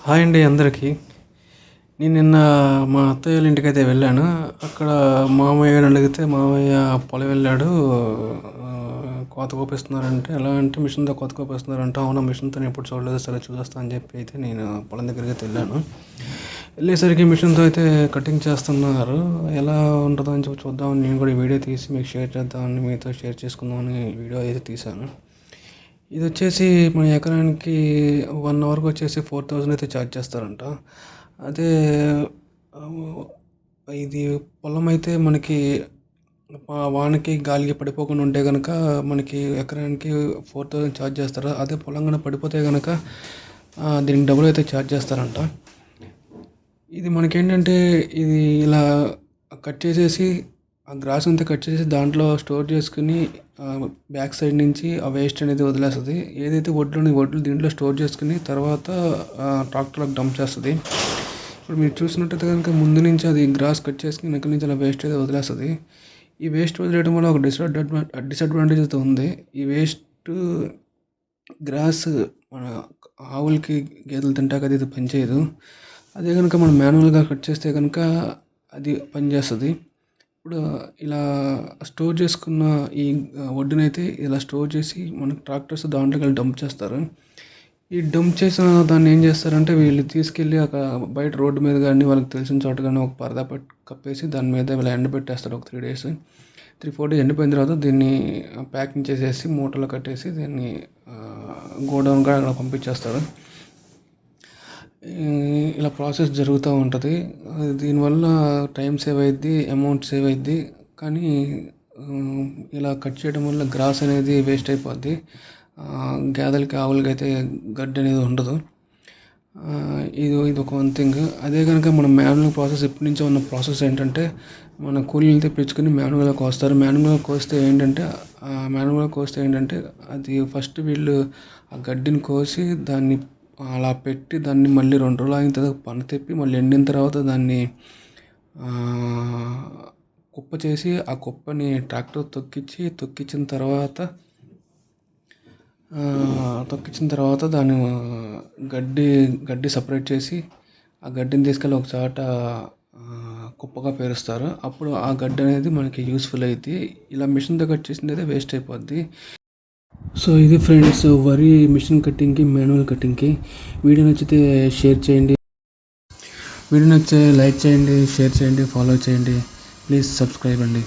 Hi అండి అందరికీ. నేను నిన్న మా అత్తయ్య వాళ్ళ ఇంటికైతే వెళ్ళాను. అక్కడ మామయ్య గారిని అడిగితే మామయ్య పొలం వెళ్ళాడు. కోత కోపిస్తున్నారంటే ఎలా అంటే మిషన్తో కోత కోపిస్తున్నారంట. అవునా, మిషన్తో నేను ఎప్పుడు చూడలేదు, సరే చూసేస్తా అని చెప్పి అయితే నేను పొలం దగ్గరికి అయితే వెళ్ళాను. వెళ్ళేసరికి మిషన్తో అయితే కటింగ్ చేస్తున్నారు. ఎలా ఉంటుందో అని చెప్పి చూద్దామని నేను కూడా ఈ వీడియో తీసి మీకు షేర్ చేద్దామని, మీతో షేర్ చేసుకుందామని వీడియో అయితే తీశాను. ఇది వచ్చేసి మన ఎకరానికి 1 అవర్కి వచ్చేసి 4000 అయితే ఛార్జ్ చేస్తారంట. అదే ఇది పొలం అయితే మనకి వానకి గాలికి పడిపోకుండా ఉంటే కనుక మనకి ఎకరానికి 4000 ఛార్జ్ చేస్తారు. అదే పొలం కనుక పడిపోతే కనుక దీనికి డబ్బులు అయితే ఛార్జ్ చేస్తారంట. ఇది మనకేంటంటే ఇది ఇలా కట్ చేసేసి ఆ గ్రాస్ అంతా కట్ చేసి దాంట్లో స్టోర్ చేసుకుని బ్యాక్ సైడ్ నుంచి ఆ వేస్ట్ అనేది వదిలేస్తుంది. ఏదైతే వడ్లు దీంట్లో స్టోర్ చేసుకుని తర్వాత ట్రాక్టర్లకు డంప్ చేస్తుంది. ఇప్పుడు మీరు చూసినట్టయితే కనుక ముందు నుంచి అది గ్రాస్ కట్ చేసుకుని వెనక నుంచి అలా వేస్ట్ అయితే వదిలేస్తుంది. ఈ వేస్ట్ వదిలేయడం వల్ల ఒక డిసడ్వాంటేజ్ అయితే ఉంది. ఈ వేస్ట్ గ్రాస్ మన ఆవులకి గేదెలు తింటాక అది పనిచేయదు. అదే కనుక మనం మాన్యువల్గా కట్ చేస్తే కనుక అది పనిచేస్తుంది. ఇప్పుడు ఇలా స్టోర్ చేసుకున్న ఈ వడ్డునైతే ఇలా స్టోర్ చేసి మనకు ట్రాక్టర్స్ దాంట్లోకి వెళ్ళి డంప్ చేస్తారు. ఈ డంప్ చేసిన దాన్ని ఏం చేస్తారంటే వీళ్ళు తీసుకెళ్ళి ఒక బయట రోడ్డు మీద కానీ వాళ్ళకి తెలిసిన చోట కానీ ఒక పరదా కప్పేసి దాని మీద వీళ్ళు ఎండబెట్టేస్తారు. ఒక 3 days 3-4 days ఎండిపోయిన తర్వాత దీన్ని ప్యాకింగ్ చేసేసి మూటలో కట్టేసి దీన్ని గోడౌన్గా అక్కడ పంపించేస్తారు. ఇలా ప్రాసెస్ జరుగుతూ ఉంటుంది. దీనివల్ల టైం సేవ్ అయ్యిద్ది, అమౌంట్ సేవ్ అయ్యిద్ది. కానీ ఇలా కట్ చేయడం వల్ల గ్రాస్ అనేది వేస్ట్ అయిపోద్ది. గేదెలకి ఆవులకి అయితే గడ్డి అనేది ఉండదు. ఇది ఒక వన్ థింగ్. అదే కనుక మనం మాన్యువల్ ప్రాసెస్ ఎప్పటి నుంచో ఉన్న ప్రాసెస్ ఏంటంటే మన కూలీలు తెప్పించుకొని మాన్యువల్గా కోస్తారు. మాన్యువల్గా కోస్తే ఏంటంటే అది ఫస్ట్ వీళ్ళు ఆ గడ్డిని కోసి దాన్ని అలా పెట్టి దాన్ని మళ్ళీ 2 రోజులు అయిన తర్వాత పన తెప్పి మళ్ళీ ఎండిన తర్వాత దాన్ని కుప్ప చేసి ఆ కుప్పని ట్రాక్టర్ తొక్కించిన తర్వాత దాన్ని గడ్డి సపరేట్ చేసి ఆ గడ్డిని తీసుకెళ్ళి ఒక చోట కుప్పగా పేరుస్తారు. అప్పుడు ఆ గడ్డి అనేది మనకి యూస్ఫుల్ అవుతుంది. ఇలా మిషన్తో కట్ చేసింది అయితే వేస్ట్ అయిపోద్ది. సో ఇది ఫ్రెండ్స్, వరి మిషన్ కటింగ్కి, మాన్యువల్ కటింగ్కి. వీడియో నచ్చితే లైక్ చేయండి, షేర్ చేయండి, ఫాలో చేయండి. ప్లీజ్ సబ్స్క్రైబ్ అండి.